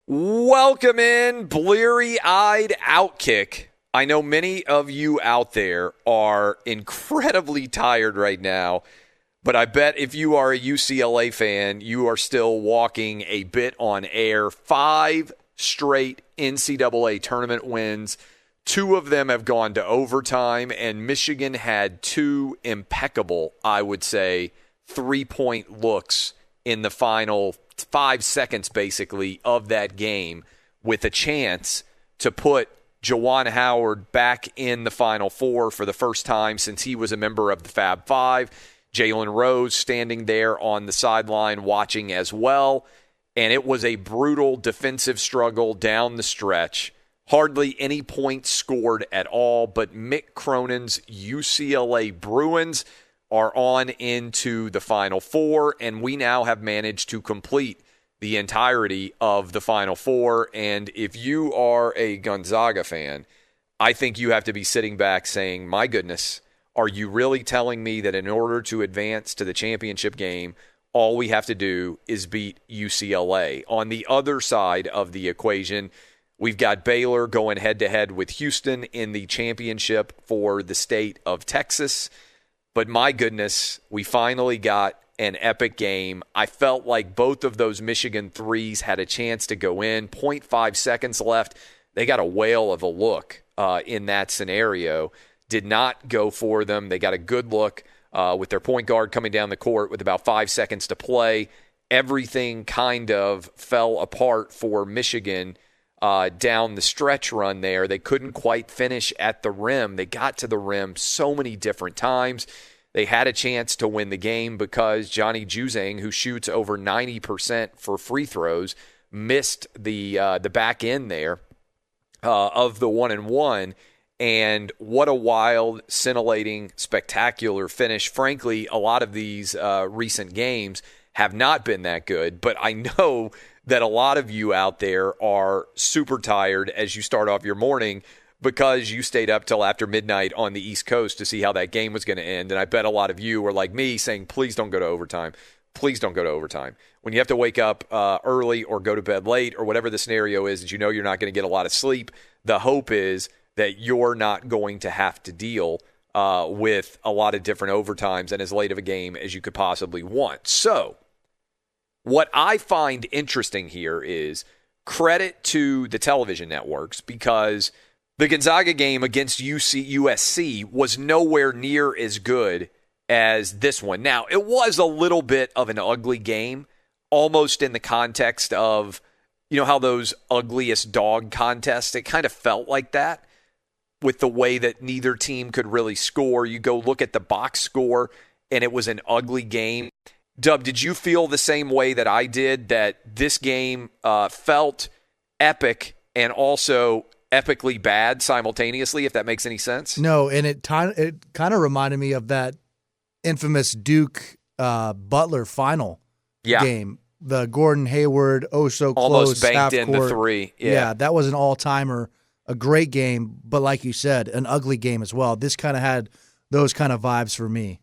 Welcome in, bleary-eyed Outkick. I know many of you out there are incredibly tired right now, but I bet if you are a UCLA fan, you are still walking a bit on air. 5 straight NCAA tournament wins. 2 of them have gone to overtime, and Michigan had 2 impeccable, I would say, 3-point looks in the final 5 seconds, basically, of that game, with a chance to put Juwan Howard back in the Final Four for the first time since he was a member of the Fab Five. Jalen Rose standing there on the sideline watching as well. And it was a brutal defensive struggle down the stretch. Hardly any points scored at all, but Mick Cronin's UCLA Bruins are on into the Final Four, and we now have managed to complete the entirety of the Final Four. And if you are a Gonzaga fan, I think you have to be sitting back saying, my goodness, are you really telling me that in order to advance to the championship game, all we have to do is beat UCLA? On the other side of the equation, we've got Baylor going head-to-head with Houston in the championship for the state of Texas. But my goodness, we finally got an epic game. I felt like both of those Michigan threes had a chance to go in. 0.5 seconds left. They got a whale of a look in that scenario. Did not go for them. They got a good look with their point guard coming down the court with about 5 seconds to play. Everything kind of fell apart for Michigan down the stretch run there. They couldn't quite finish at the rim. They got to the rim so many different times. They had a chance to win the game because Johnny Juzang, who shoots over 90% for free throws, missed the back end there of the 1-and-1. And what a wild, scintillating, spectacular finish. Frankly, a lot of these recent games have not been that good, but I know that a lot of you out there are super tired as you start off your morning because you stayed up till after midnight on the East Coast to see how that game was going to end. And I bet a lot of you were like me saying, please don't go to overtime. Please don't go to overtime. When you have to wake up early or go to bed late or whatever the scenario is that you know you're not going to get a lot of sleep, the hope is that you're not going to have to deal with a lot of different overtimes and as late of a game as you could possibly want. So what I find interesting here is credit to the television networks because the Gonzaga game against USC was nowhere near as good as this one. Now, it was a little bit of an ugly game, almost in the context of, you know, how those ugliest dog contests, it kind of felt like that with the way that neither team could really score. You go look at the box score, and it was an ugly game. Dub, did you feel the same way that I did, that this game felt epic and also epically bad simultaneously, if that makes any sense? No, and it kind of reminded me of that infamous Duke Butler final game. The Gordon Hayward, oh so close, almost banked half in court. the three. Yeah, that was an all-timer, a great game, but like you said, an ugly game as well. This kind of had those kind of vibes for me.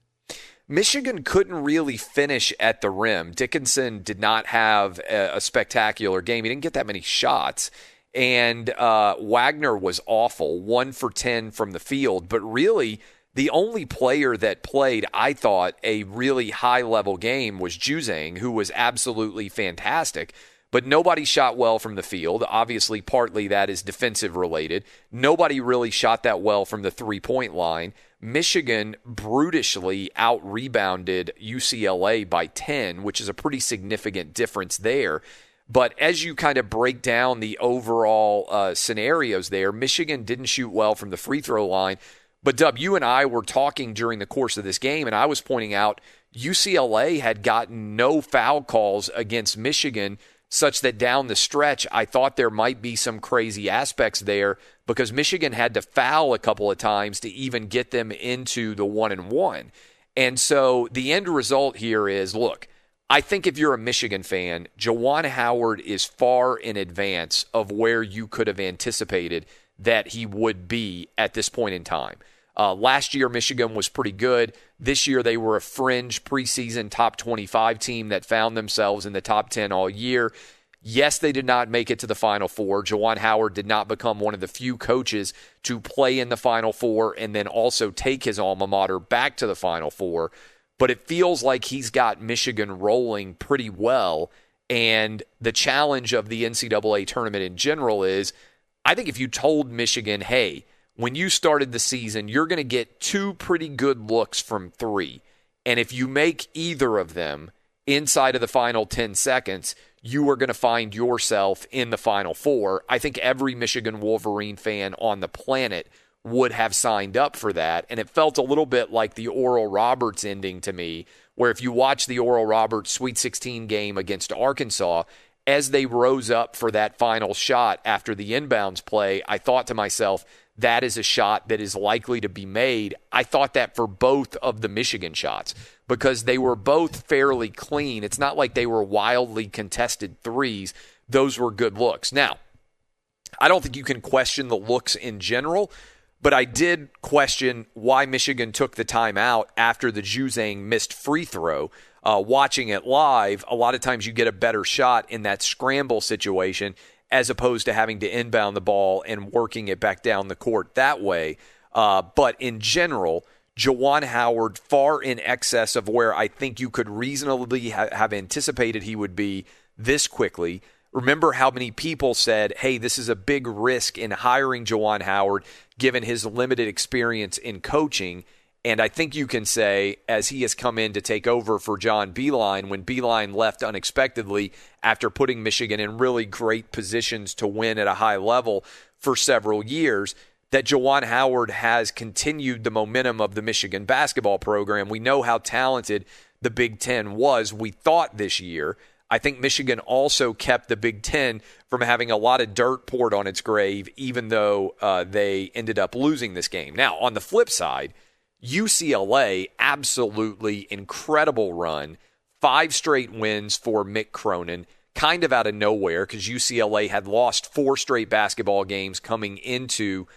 Michigan couldn't really finish at the rim. Dickinson did not have a spectacular game. He didn't get that many shots. And Wagner was awful, 1 for 10 from the field. But really, the only player that played, I thought, a really high-level game was Juzang, who was absolutely fantastic. But nobody shot well from the field. Obviously, partly that is defensive-related. Nobody really shot that well from the three-point line. Michigan brutishly out-rebounded UCLA by 10, which is a pretty significant difference there. But as you kind of break down the overall scenarios there, Michigan didn't shoot well from the free throw line. But, Dub, you and I were talking during the course of this game, and I was pointing out UCLA had gotten no foul calls against Michigan, such that down the stretch, I thought there might be some crazy aspects there because Michigan had to foul a couple of times to even get them into the 1-and-1. And so the end result here is, look, I think if you're a Michigan fan, Juwan Howard is far in advance of where you could have anticipated that he would be at this point in time. Last year, Michigan was pretty good. This year, they were a fringe preseason top 25 team that found themselves in the top 10 all year. Yes, they did not make it to the Final Four. Juwan Howard did not become one of the few coaches to play in the Final Four and then also take his alma mater back to the Final Four. But it feels like he's got Michigan rolling pretty well. And the challenge of the NCAA tournament in general is, I think if you told Michigan, hey, when you started the season, you're going to get 2 pretty good looks from 3. And if you make either of them inside of the final 10 seconds, you are going to find yourself in the Final Four. I think every Michigan Wolverine fan on the planet would have signed up for that. And it felt a little bit like the Oral Roberts ending to me, where if you watch the Oral Roberts Sweet 16 game against Arkansas, as they rose up for that final shot after the inbounds play, I thought to myself, that is a shot that is likely to be made. I thought that for both of the Michigan shots because they were both fairly clean. It's not like they were wildly contested threes. Those were good looks. Now, I don't think you can question the looks in general, but I did question why Michigan took the timeout after the Juzang missed free throw. Watching it live, a lot of times you get a better shot in that scramble situation as opposed to having to inbound the ball and working it back down the court that way. But in general, Juwan Howard far in excess of where I think you could reasonably have anticipated he would be this quickly. Remember how many people said, hey, this is a big risk in hiring Juwan Howard given his limited experience in coaching. And I think you can say, as he has come in to take over for John Beilein, when Beilein left unexpectedly after putting Michigan in really great positions to win at a high level for several years, that Juwan Howard has continued the momentum of the Michigan basketball program. We know how talented the Big Ten was, we thought, this year. I think Michigan also kept the Big Ten from having a lot of dirt poured on its grave, even though they ended up losing this game. Now, on the flip side, UCLA, absolutely incredible run. 5 straight wins for Mick Cronin, kind of out of nowhere because UCLA had lost 4 straight basketball games coming into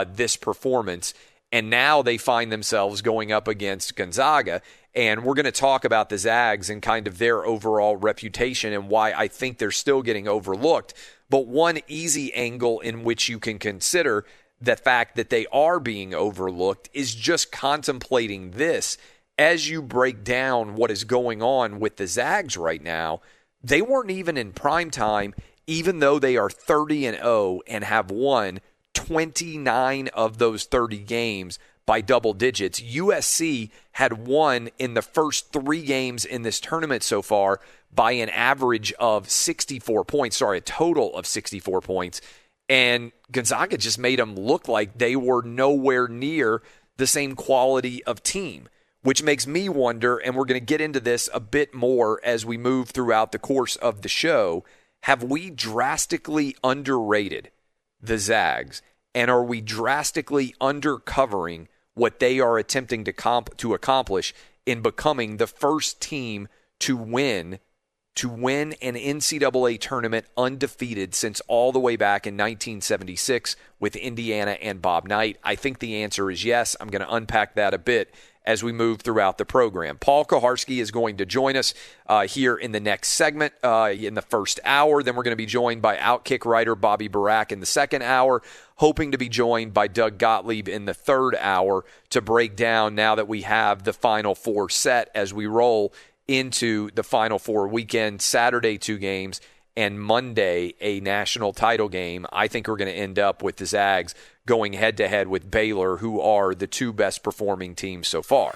this performance. And now they find themselves going up against Gonzaga. And we're going to talk about the Zags and kind of their overall reputation and why I think they're still getting overlooked. But one easy angle in which you can consider the fact that they are being overlooked is just contemplating this. As you break down what is going on with the Zags right now, they weren't even in prime time, even though they are 30-0 and have won 29 of those 30 games by double digits. USC had won in the first 3 games in this tournament so far by an average of 64 points, a total of 64 points. And Gonzaga just made them look like they were nowhere near the same quality of team, which makes me wonder, and we're going to get into this a bit more as we move throughout the course of the show, have we drastically underrated the Zags? And are we drastically undercovering what they are attempting to accomplish in becoming the first team to win an NCAA tournament undefeated since all the way back in 1976 with Indiana and Bob Knight? I think the answer is yes. I'm going to unpack that a bit as we move throughout the program. Paul Koharski is going to join us here in the next segment in the first hour. Then we're going to be joined by Outkick writer Bobby Barak in the second hour, hoping to be joined by Doug Gottlieb in the third hour to break down, now that we have the Final Four set, as we roll into the Final Four weekend. Saturday 2 games and Monday a national title game. I think we're going to end up with the Zags going head-to-head with Baylor, who are the 2 best performing teams so far.